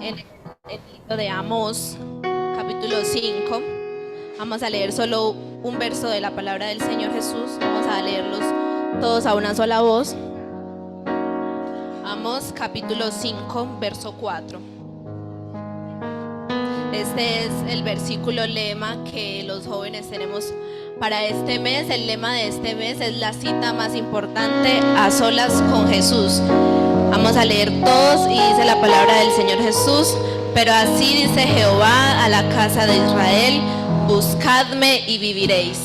en el libro de Amós, capítulo 5. Vamos a leer solo un verso de la palabra del Señor Jesús. Vamos a leerlos todos a una sola voz. Amós, capítulo 5, verso 4. Este es el versículo lema que los jóvenes tenemos para este mes. El lema de este mes es la cita más importante, a solas con Jesús. Vamos a leer todos y dice la palabra del Señor Jesús: pero así dice Jehová a la casa de Israel, buscadme y viviréis.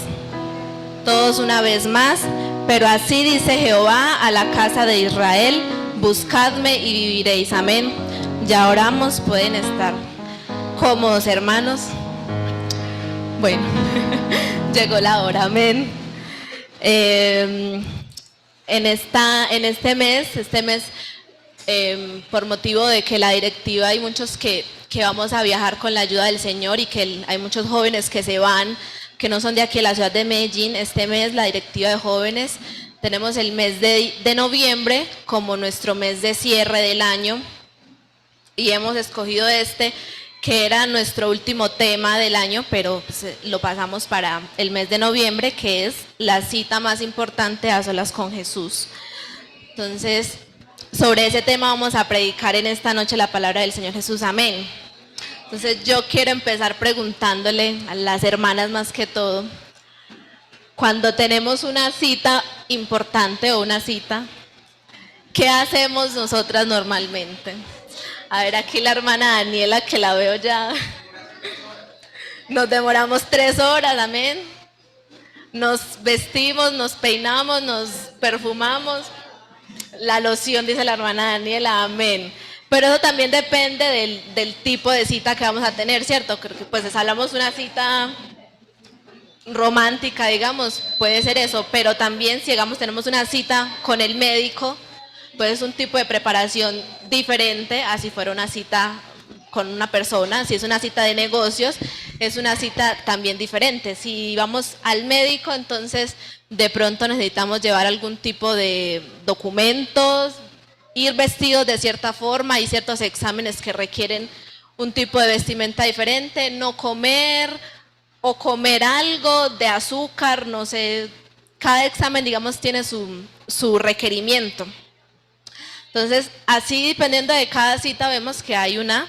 Todos una vez más: pero así dice Jehová a la casa de Israel, buscadme y viviréis. Amén. Ya oramos, pueden estar cómodos, hermanos. Bueno, llegó la hora, amén. En este mes, por motivo de que la directiva, hay muchos que vamos a viajar con la ayuda del Señor y que hay muchos jóvenes que se van, que no son de aquí, de la ciudad de Medellín. Este mes la directiva de jóvenes, tenemos el mes de noviembre como nuestro mes de cierre del año y hemos escogido que era nuestro último tema del año, pero pues, lo pasamos para el mes de noviembre, que es la cita más importante, a solas con Jesús. Entonces, sobre ese tema vamos a predicar en esta noche la palabra del Señor Jesús. Amén. Entonces, yo quiero empezar preguntándole a las hermanas más que todo, cuando tenemos una cita importante o una cita, ¿qué hacemos nosotras normalmente? A ver, aquí la hermana Daniela, que la veo ya. Nos demoramos 3 horas, amén. Nos vestimos, nos peinamos, nos perfumamos. La loción, dice la hermana Daniela, amén. Pero eso también depende del tipo de cita que vamos a tener, ¿cierto? Creo que pues hablamos de una cita romántica, digamos, puede ser eso. Pero también si tenemos una cita con el médico, pues es un tipo de preparación diferente a si fuera una cita con una persona. Si es una cita de negocios, es una cita también diferente. Si vamos al médico, entonces de pronto necesitamos llevar algún tipo de documentos, ir vestidos de cierta forma. Hay ciertos exámenes que requieren un tipo de vestimenta diferente, no comer o comer algo de azúcar, no sé, cada examen, digamos, tiene su requerimiento. Entonces, así dependiendo de cada cita vemos que hay una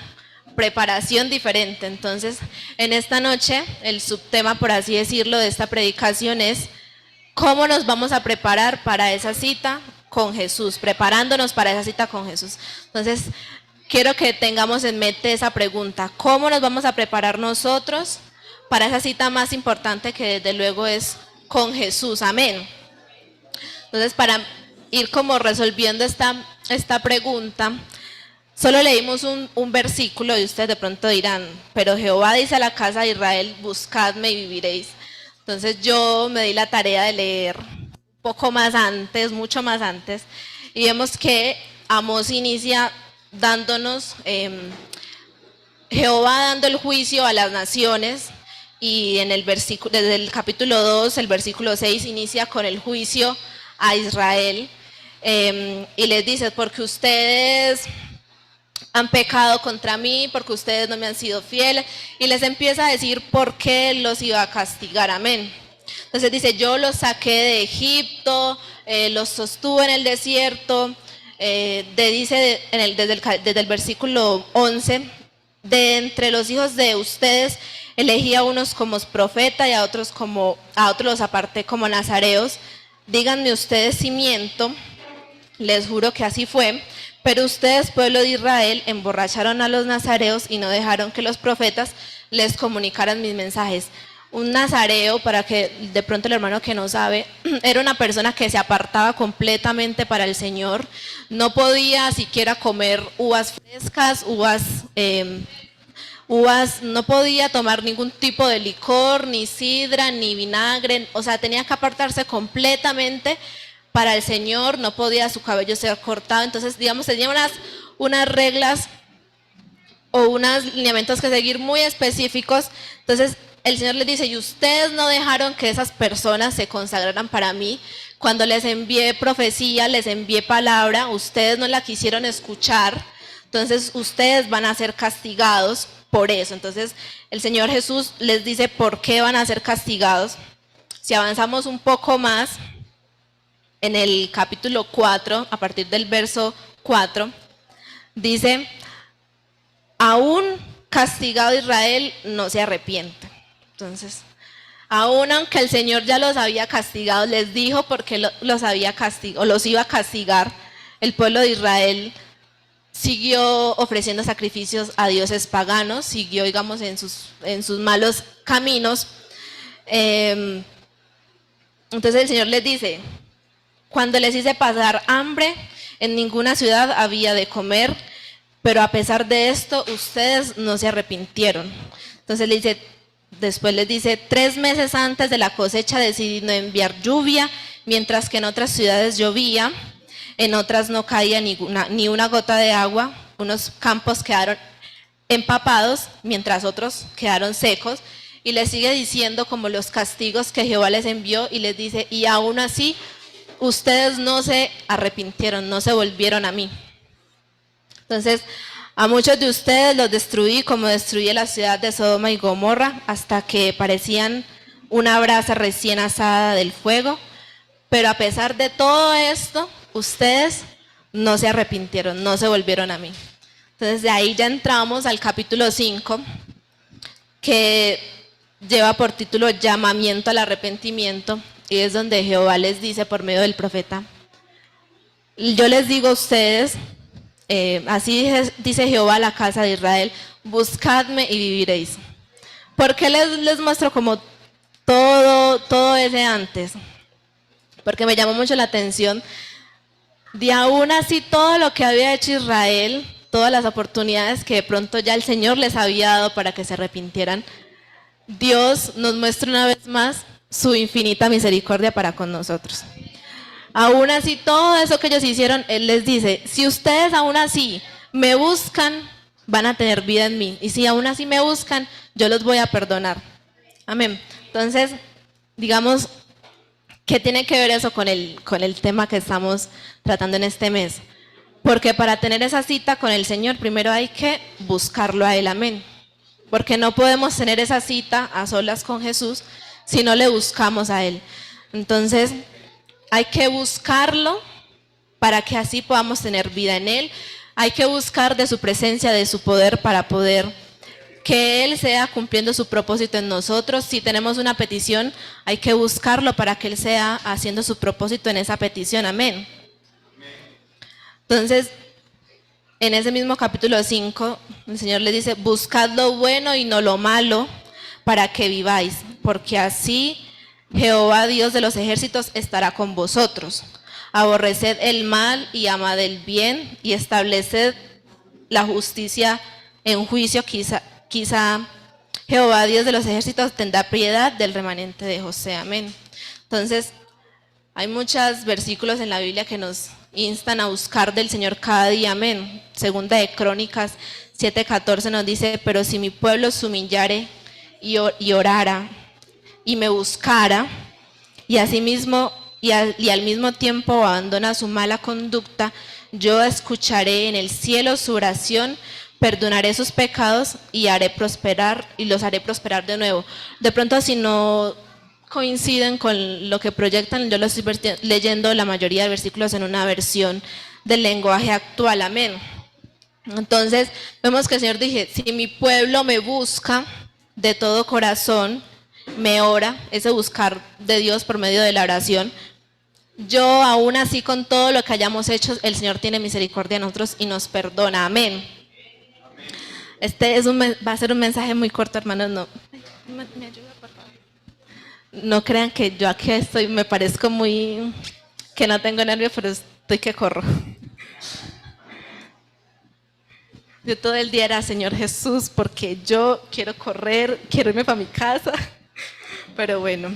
preparación diferente. Entonces, en esta noche, el subtema, por así decirlo, de esta predicación es ¿cómo nos vamos a preparar para esa cita con Jesús? Preparándonos para esa cita con Jesús. Entonces, quiero que tengamos en mente esa pregunta: ¿cómo nos vamos a preparar nosotros para esa cita más importante, que desde luego es con Jesús? Amén. Entonces, para ir como resolviendo esta pregunta, solo leímos un versículo y ustedes de pronto dirán: pero Jehová dice a la casa de Israel, buscadme y viviréis. Entonces yo me di la tarea de leer un poco más antes, mucho más antes, y vemos que Amós inicia dándonos, Jehová dando el juicio a las naciones, y en el versículo, desde el capítulo 2, el versículo 6, inicia con el juicio a Israel. Y les dice: porque ustedes han pecado contra mí, porque ustedes no me han sido fieles, y les empieza a decir por qué los iba a castigar. Amén. Entonces dice: yo los saqué de Egipto, los sostuve en el desierto. Dice desde el versículo 11: de entre los hijos de ustedes elegí a unos como profeta y a otros los aparté como nazareos. Díganme ustedes si miento. Les juro que así fue. Pero ustedes, pueblo de Israel, emborracharon a los nazareos y no dejaron que los profetas les comunicaran mis mensajes. Un nazareo, para que de pronto el hermano que no sabe, era una persona que se apartaba completamente para el Señor. No podía siquiera comer uvas frescas, no podía tomar ningún tipo de licor, ni sidra, ni vinagre. O sea, tenía que apartarse completamente para el Señor. No podía su cabello ser cortado. Entonces, digamos, tenía unas reglas o unos lineamientos que seguir muy específicos. Entonces, el Señor les dice: y ustedes no dejaron que esas personas se consagraran para mí. Cuando les envié profecía, les envié palabra, ustedes no la quisieron escuchar. Entonces ustedes van a ser castigados por eso. Entonces el Señor Jesús les dice por qué van a ser castigados. Si avanzamos un poco más, en el capítulo 4, a partir del verso 4, dice, aún castigado Israel no se arrepiente. Entonces, aún aunque el Señor ya los había castigado, les dijo por qué los había castigado, o los iba a castigar, el pueblo de Israel siguió ofreciendo sacrificios a dioses paganos, siguió, digamos, en sus malos caminos. Entonces el Señor les dice, cuando les hice pasar hambre, en ninguna ciudad había de comer, pero a pesar de esto, ustedes no se arrepintieron. Entonces después les dice, 3 meses antes de la cosecha decidí no enviar lluvia, mientras que en otras ciudades llovía, en otras no caía ni una gota de agua, unos campos quedaron empapados, mientras otros quedaron secos, y les sigue diciendo como los castigos que Jehová les envió, y les dice, y aún así, ustedes no se arrepintieron, no se volvieron a mí. Entonces, a muchos de ustedes los destruí como destruí la ciudad de Sodoma y Gomorra, hasta que parecían una brasa recién asada del fuego, pero a pesar de todo esto, ustedes no se arrepintieron, no se volvieron a mí. Entonces de ahí ya entramos al capítulo 5, que lleva por título llamamiento al arrepentimiento, y es donde Jehová les dice por medio del profeta, yo les digo a ustedes, así dice Jehová a la casa de Israel, buscadme y viviréis. ¿Por qué les muestro como todo ese antes? Porque me llamó mucho la atención de aún así todo lo que había hecho Israel, todas las oportunidades que de pronto ya el Señor les había dado para que se arrepintieran, Dios nos muestra una vez más su infinita misericordia para con nosotros. Aún así todo eso que ellos hicieron, Él les dice, si ustedes aún así me buscan, van a tener vida en mí, y si aún así me buscan, yo los voy a perdonar. Amén. Entonces, digamos, ¿qué tiene que ver eso con el tema que estamos tratando en este mes? Porque para tener esa cita con el Señor, primero hay que buscarlo a Él, amén. Porque no podemos tener esa cita a solas con Jesús si no le buscamos a Él. Entonces, hay que buscarlo para que así podamos tener vida en Él. Hay que buscar de su presencia, de su poder, para poder que Él sea cumpliendo su propósito en nosotros. Si tenemos una petición, hay que buscarlo para que Él sea haciendo su propósito en esa petición. Amén. Entonces, en ese mismo capítulo 5, el Señor le dice, buscad lo bueno y no lo malo para que viváis, porque así Jehová Dios de los ejércitos estará con vosotros. Aborreced el mal y amad el bien, y estableced la justicia en juicio. Quizá Jehová Dios de los ejércitos tendrá piedad del remanente de José. Amén. Entonces, hay muchos versículos en la Biblia que nos instan a buscar del Señor cada día. Amén. Segunda de Crónicas 7:14 nos dice, pero si mi pueblo se humillare y orara y me buscara, y asimismo y al mismo tiempo abandona su mala conducta, yo escucharé en el cielo su oración, perdonaré sus pecados y los haré prosperar de nuevo. De pronto, si no coinciden con lo que proyectan, yo lo estoy leyendo la mayoría de versículos en una versión del lenguaje actual. Amén. Entonces vemos que el Señor dice, si mi pueblo me busca de todo corazón, me ora, ese buscar de Dios por medio de la oración, yo aún así con todo lo que hayamos hecho, el Señor tiene misericordia de nosotros y nos perdona. Amén. Va a ser un mensaje muy corto, hermanos. No, ¿me ayuda, por favor? No crean que yo aquí me parezco muy, que no tengo nervios, pero estoy que corro. Yo todo el día era, Señor Jesús, porque yo quiero correr, quiero irme para mi casa. Pero bueno.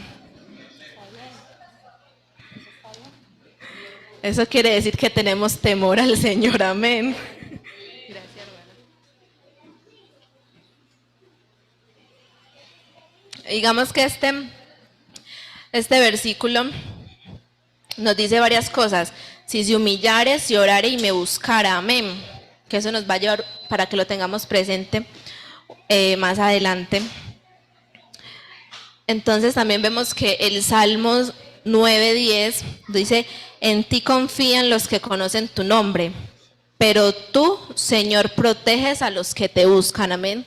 Eso quiere decir que tenemos temor al Señor. Amén. Gracias, hermana. Digamos que este versículo nos dice varias cosas. Si se humillare, si orare y me buscara. Amén. que eso nos va a llevar para que lo tengamos presente más adelante. Entonces también vemos que el Salmos 9:10 dice, en ti confían los que conocen tu nombre, pero tú, Señor, proteges a los que te buscan, amén.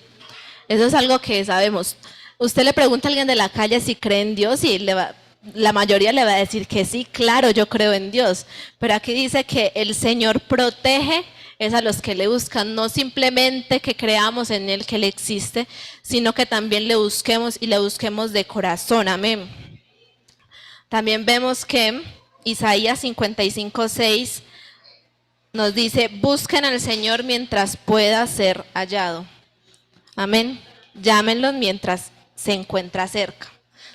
Eso es algo que sabemos. Usted le pregunta a alguien de la calle si cree en Dios y la mayoría le va a decir que sí, claro, yo creo en Dios. Pero aquí dice que el Señor protege es a los que le buscan, no simplemente que creamos en Él, que Él existe, sino que también le busquemos y le busquemos de corazón, amén. También vemos que Isaías 55:6 nos dice, busquen al Señor mientras pueda ser hallado. Amén. Llámenlo mientras se encuentra cerca.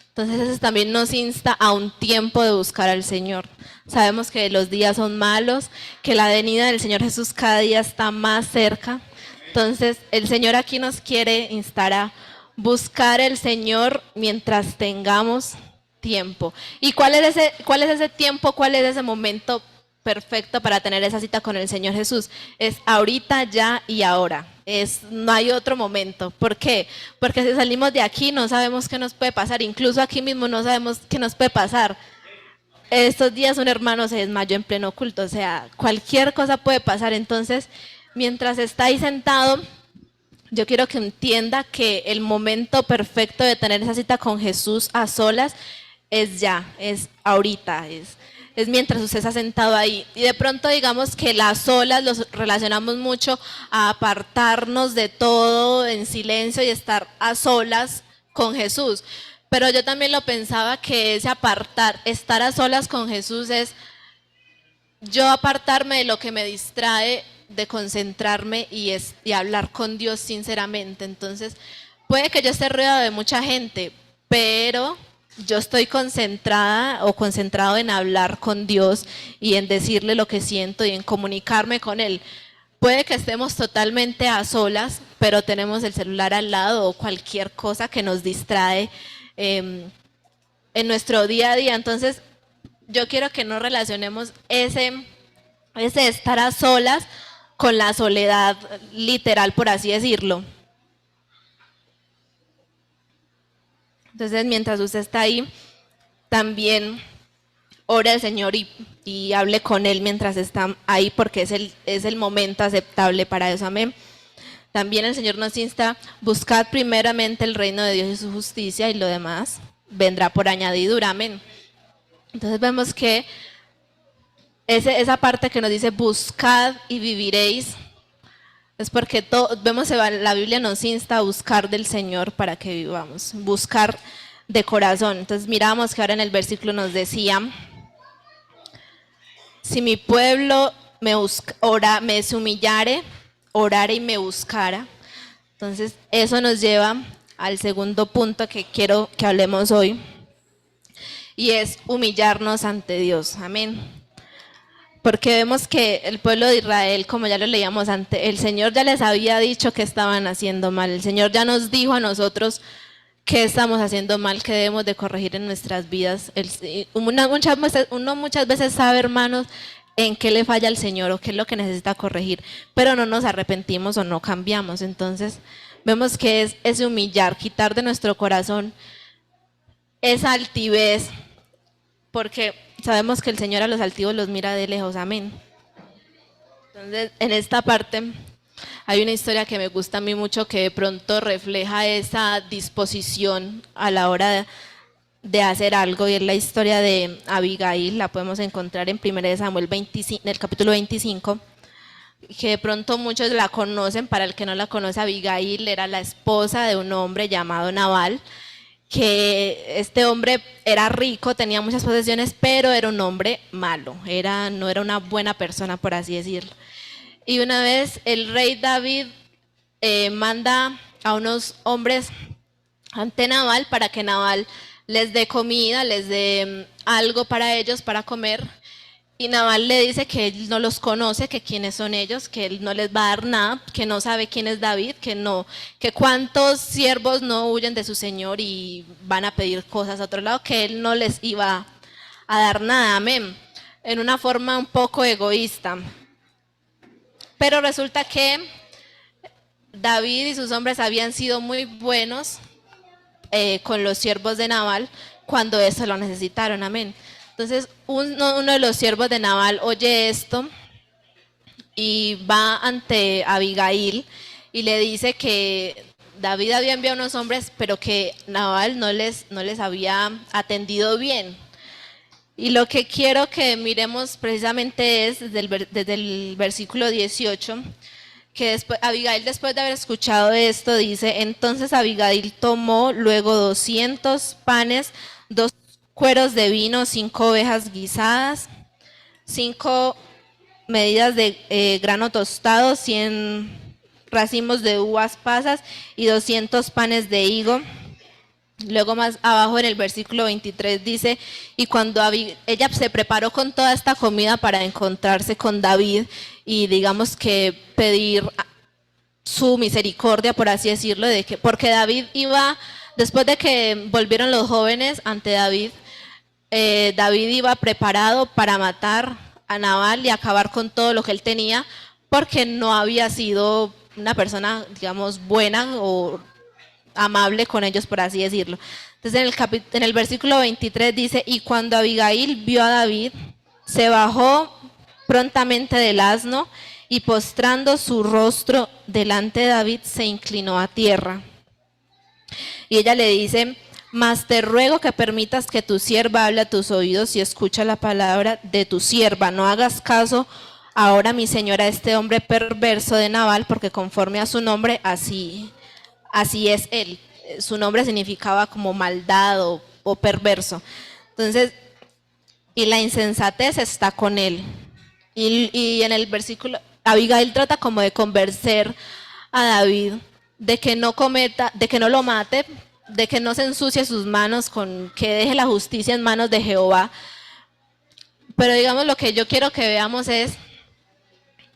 Entonces eso también nos insta a un tiempo de buscar al Señor. Sabemos que los días son malos, que la venida del Señor Jesús cada día está más cerca. Entonces el Señor aquí nos quiere instar a buscar al Señor mientras tengamos tiempo. ¿Y cuál es ese tiempo? ¿Cuál es ese momento perfecto para tener esa cita con el Señor Jesús? Es ahorita, ya y ahora. No hay otro momento. ¿Por qué? Porque si salimos de aquí no sabemos qué nos puede pasar. Incluso aquí mismo no sabemos qué nos puede pasar. Estos días un hermano se desmayó en pleno culto. O sea, cualquier cosa puede pasar. Entonces, mientras está ahí sentado, yo quiero que entienda que el momento perfecto de tener esa cita con Jesús a solas es ya, es ahorita, es mientras usted está sentado ahí. Y de pronto digamos que las olas los relacionamos mucho a apartarnos de todo en silencio y estar a solas con Jesús. Pero yo también lo pensaba que ese estar a solas con Jesús es yo apartarme de lo que me distrae, de concentrarme y hablar con Dios sinceramente. Entonces, puede que yo esté rodeado de mucha gente, pero yo estoy concentrada o concentrado en hablar con Dios y en decirle lo que siento y en comunicarme con Él. Puede que estemos totalmente a solas, pero tenemos el celular al lado o cualquier cosa que nos distrae en nuestro día a día. Entonces, yo quiero que no relacionemos ese estar a solas con la soledad literal, por así decirlo. Entonces, mientras usted está ahí, también ore al Señor y hable con Él mientras está ahí, porque es el momento aceptable para eso, amén. También el Señor nos insta, buscad primeramente el reino de Dios y su justicia y lo demás vendrá por añadidura, amén. Entonces vemos que esa parte que nos dice buscad y viviréis, es porque vemos que la Biblia nos insta a buscar del Señor para que vivamos, buscar de corazón. Entonces miramos que ahora en el versículo nos decía, si mi pueblo me se humillare, orare y me buscara. Entonces eso nos lleva al segundo punto que quiero que hablemos hoy, y es humillarnos ante Dios, amén. Porque vemos que el pueblo de Israel, como ya lo leíamos antes, el Señor ya les había dicho que estaban haciendo mal. El Señor ya nos dijo a nosotros que estamos haciendo mal, que debemos de corregir en nuestras vidas. Uno muchas veces sabe, hermanos, en qué le falla al Señor o qué es lo que necesita corregir, pero no nos arrepentimos o no cambiamos. Entonces vemos que es ese humillar, quitar de nuestro corazón esa altivez, porque sabemos que el Señor a los altivos los mira de lejos, amén. Entonces, en esta parte hay una historia que me gusta a mí mucho, que de pronto refleja esa disposición a la hora de hacer algo, y es la historia de Abigail. La podemos encontrar en 1 Samuel 25, en el capítulo 25, que de pronto muchos la conocen. Para el que no la conoce, Abigail era la esposa de un hombre llamado Nabal, que este hombre era rico, tenía muchas posesiones, pero era un hombre malo, no era una buena persona, por así decirlo. Y una vez el rey David manda a unos hombres ante Nabal para que Nabal les dé comida, les dé algo para ellos para comer. Y Nabal le dice que él no los conoce, que quiénes son ellos, que él no les va a dar nada, que no sabe quién es David, que cuántos siervos no huyen de su señor y van a pedir cosas a otro lado, que él no les iba a dar nada, amén. En una forma un poco egoísta. Pero resulta que David y sus hombres habían sido muy buenos con los siervos de Nabal cuando eso lo necesitaron, amén. Entonces uno de los siervos de Nabal oye esto y va ante Abigail y le dice que David había enviado unos hombres, pero que Nabal no les había atendido bien. Y lo que quiero que miremos precisamente es desde el versículo 18, que Abigail, después de haber escuchado esto, dice: entonces Abigail tomó luego 200 panes, 2 cueros de vino, 5 ovejas guisadas, 5 medidas de grano tostado, 100 racimos de uvas pasas y 200 panes de higo. Luego más abajo en el versículo 23 dice: y cuando ella se preparó con toda esta comida para encontrarse con David y digamos que pedir su misericordia, por así decirlo, porque David iba, después de que volvieron los jóvenes ante David, David iba preparado para matar a Nabal y acabar con todo lo que él tenía, porque no había sido una persona, digamos, buena o amable con ellos, por así decirlo. Entonces en el versículo 23 dice: y cuando Abigail vio a David, se bajó prontamente del asno y postrando su rostro delante de David, se inclinó a tierra. Y ella le dice: mas te ruego que permitas que tu sierva hable a tus oídos y escucha la palabra de tu sierva. No hagas caso ahora, mi señora, a este hombre perverso de Nabal, porque conforme a su nombre, así es él. Su nombre significaba como maldad o perverso. Entonces, y la insensatez está con él. Y en el versículo, Abigail trata como de convencer a David de que no cometa, de que no lo mate, de que no se ensucie sus manos, que deje la justicia en manos de Jehová. Pero digamos, lo que yo quiero que veamos es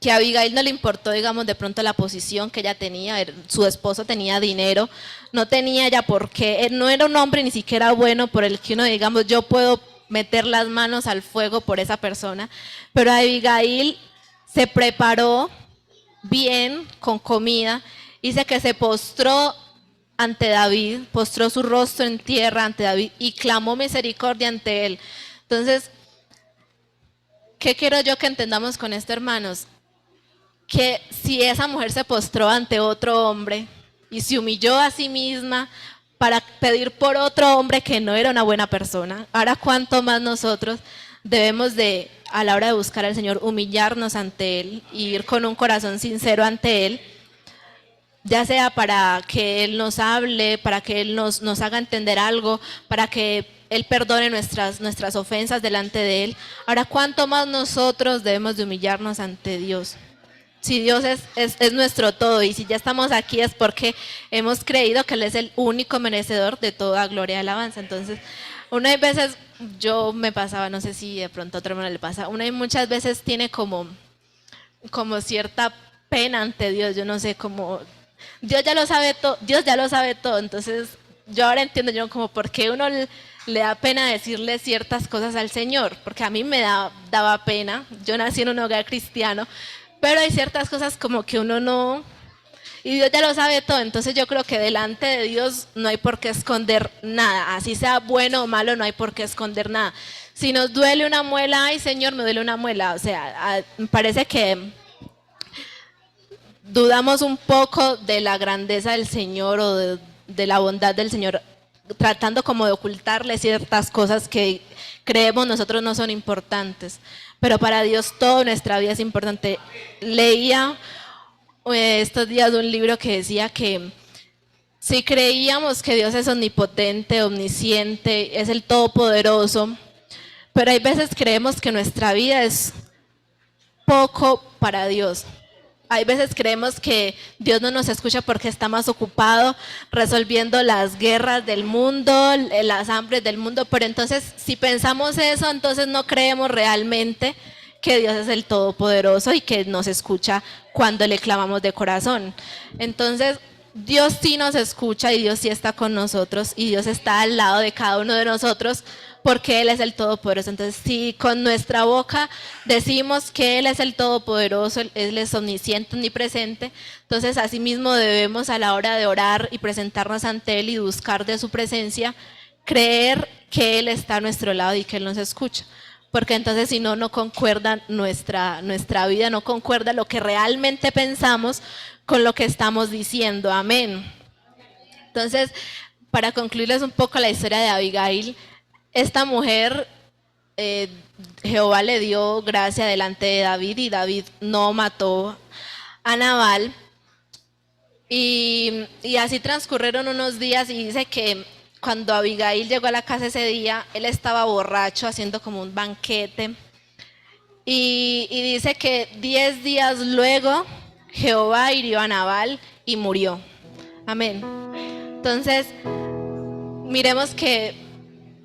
que a Abigail no le importó, digamos, de pronto la posición que ella tenía. Su esposo tenía dinero, no tenía ella por qué, no era un hombre ni siquiera bueno por el que uno, digamos, yo puedo meter las manos al fuego por esa persona. Pero Abigail se preparó bien con comida, dice que se postró ante David, postró su rostro en tierra ante David y clamó misericordia ante él. Entonces, ¿qué quiero yo que entendamos con esto, hermanos? Que si esa mujer se postró ante otro hombre y se humilló a sí misma para pedir por otro hombre que no era una buena persona, ahora cuánto más nosotros debemos de, a la hora de buscar al Señor, humillarnos ante Él y ir con un corazón sincero ante Él, ya sea para que Él nos hable, para que Él nos haga entender algo, para que Él perdone nuestras ofensas delante de Él. Ahora cuánto más nosotros debemos de humillarnos ante Dios. Si Dios es nuestro todo, y si ya estamos aquí es porque hemos creído que Él es el único merecedor de toda gloria y alabanza. Entonces, una de veces yo me pasaba, no sé si de pronto a otro hermano le pasa, una y muchas veces tiene como cierta pena ante Dios, yo no sé, como Dios ya lo sabe todo, entonces yo ahora entiendo yo como por qué uno le da pena decirle ciertas cosas al Señor, porque a mí me daba pena, yo nací en un hogar cristiano, pero hay ciertas cosas como que uno no, y Dios ya lo sabe todo, entonces yo creo que delante de Dios no hay por qué esconder nada, así sea bueno o malo, no hay por qué esconder nada. Si nos duele una muela, ay Señor, me duele una muela, o sea, me parece que dudamos un poco de la grandeza del Señor o de la bondad del Señor, tratando como de ocultarle ciertas cosas que creemos nosotros no son importantes. Pero para Dios toda nuestra vida es importante. Leía estos días un libro que decía que si creíamos que Dios es omnipotente, omnisciente, es el todopoderoso, pero hay veces creemos que nuestra vida es poco para Dios. Hay veces creemos que Dios no nos escucha porque está más ocupado resolviendo las guerras del mundo, las hambres del mundo, pero entonces si pensamos eso, entonces no creemos realmente que Dios es el Todopoderoso y que nos escucha cuando le clamamos de corazón. Entonces Dios sí nos escucha y Dios sí está con nosotros y Dios está al lado de cada uno de nosotros porque Él es el Todopoderoso. Entonces, si con nuestra boca decimos que Él es el Todopoderoso, Él es omnisciente, omnipresente, entonces asimismo debemos a la hora de orar y presentarnos ante Él y buscar de su presencia, creer que Él está a nuestro lado y que Él nos escucha. Porque entonces si no, no concuerda nuestra vida, no concuerda lo que realmente pensamos con lo que estamos diciendo. Amén. Entonces, para concluirles un poco la historia de Abigail, esta mujer, Jehová le dio gracia delante de David y David no mató a Nabal. Y así transcurrieron unos días y dice que cuando Abigail llegó a la casa ese día, él estaba borracho haciendo como un banquete. Y dice que 10 días luego Jehová hirió a Nabal y murió. Amén. Entonces, miremos que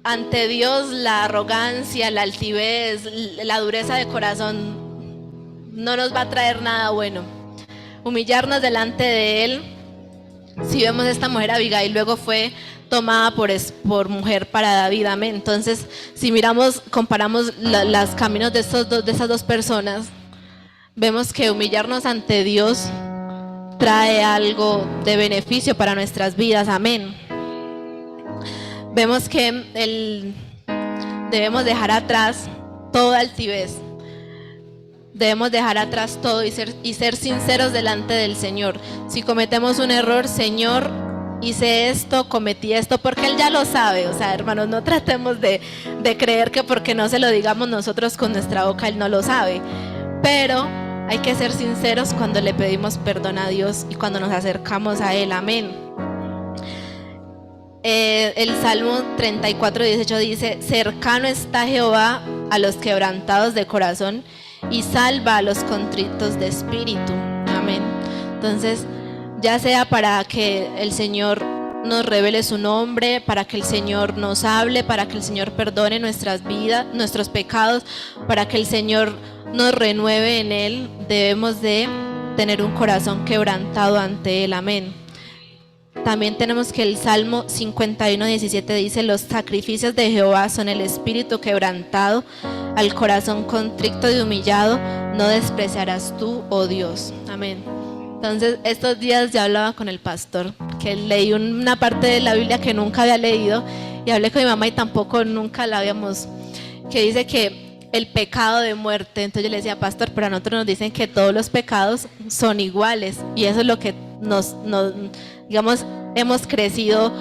ante Dios la arrogancia, la altivez, la dureza de corazón no nos va a traer nada bueno. Humillarnos delante de Él. Si vemos esta mujer Abigail, luego fue tomada por mujer para David. Amén. Entonces, si miramos, comparamos los caminos de esas dos personas, vemos que humillarnos ante Dios trae algo de beneficio para nuestras vidas. Amén. Vemos que debemos dejar atrás toda altivez. Debemos dejar atrás todo y ser sinceros delante del Señor. Si cometemos un error, Señor, hice esto, cometí esto, porque Él ya lo sabe. O sea, hermanos, no tratemos de creer que porque no se lo digamos nosotros con nuestra boca, Él no lo sabe. Pero hay que ser sinceros cuando le pedimos perdón a Dios y cuando nos acercamos a Él. Amén. El Salmo 34:18 dice: cercano está Jehová a los quebrantados de corazón y salva a los contritos de espíritu. Amén. Entonces, ya sea para que el Señor nos revele su nombre, para que el Señor nos hable, para que el Señor perdone nuestras vidas, nuestros pecados, para que el Señor nos renueve en Él, debemos de tener un corazón quebrantado ante Él. Amén. También tenemos que el Salmo 51:17 dice: los sacrificios de Jehová son el espíritu quebrantado, al corazón contrito y humillado no despreciarás tú, oh Dios. Amén. Entonces, estos días ya hablaba con el pastor, que leí una parte de la Biblia que nunca había leído, y hablé con mi mamá y tampoco nunca la habíamos, que dice que el pecado de muerte. Entonces yo le decía: pastor, pero a nosotros nos dicen que todos los pecados son iguales, y eso es lo que nos digamos, hemos crecido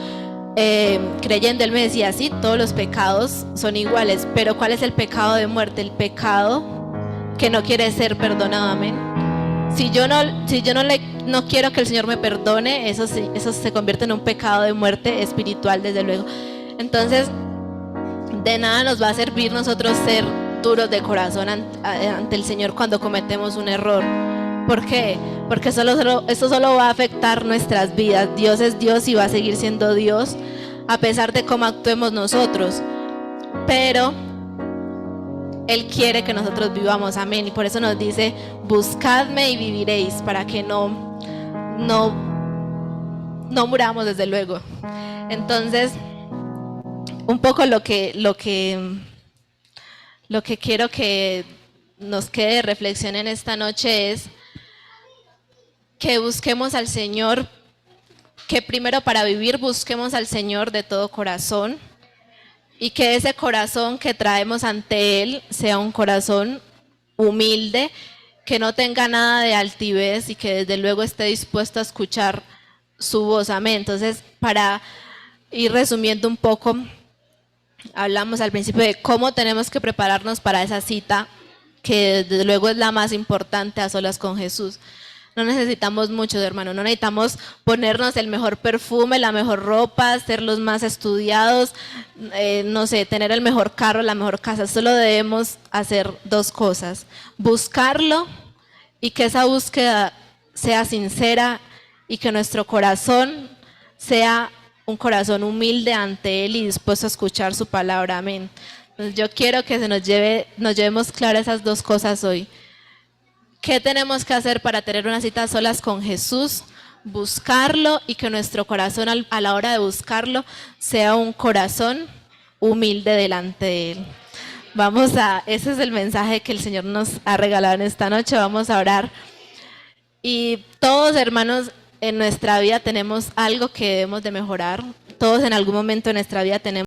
creyendo. Él me decía: sí, todos los pecados son iguales, pero ¿cuál es el pecado de muerte? El pecado que no quiere ser perdonado. Amén. Si yo no quiero que el Señor me perdone, eso se convierte en un pecado de muerte espiritual, desde luego. Entonces, de nada nos va a servir nosotros ser duros de corazón ante el Señor cuando cometemos un error. ¿Por qué? Porque esto solo va a afectar nuestras vidas. Dios es Dios y va a seguir siendo Dios a pesar de cómo actuemos nosotros. Pero Él quiere que nosotros vivamos. Amén. Y por eso nos dice: buscadme y viviréis, para que no muramos, desde luego. Entonces, un poco lo que quiero que nos quede de reflexión en esta noche es que busquemos al Señor, que primero, para vivir, busquemos al Señor de todo corazón, y que ese corazón que traemos ante Él sea un corazón humilde, que no tenga nada de altivez y que desde luego esté dispuesto a escuchar su voz. Amén. Entonces, para ir resumiendo un poco, hablamos al principio de cómo tenemos que prepararnos para esa cita, que desde luego es la más importante, a solas con Jesús. No necesitamos mucho, hermano, no necesitamos ponernos el mejor perfume, la mejor ropa, ser los más estudiados, no sé, tener el mejor carro, la mejor casa. Solo debemos hacer dos cosas: buscarlo, y que esa búsqueda sea sincera, y que nuestro corazón sea un corazón humilde ante Él y dispuesto a escuchar su palabra. Amén. Entonces, yo quiero que nos llevemos claras esas dos cosas hoy. ¿Qué tenemos que hacer para tener una cita a solas con Jesús? Buscarlo, y que nuestro corazón a la hora de buscarlo sea un corazón humilde delante de Él. Vamos a, ese es el mensaje que el Señor nos ha regalado en esta noche. Vamos a orar. Y todos, hermanos, en nuestra vida tenemos algo que debemos de mejorar. Todos en algún momento de nuestra vida tenemos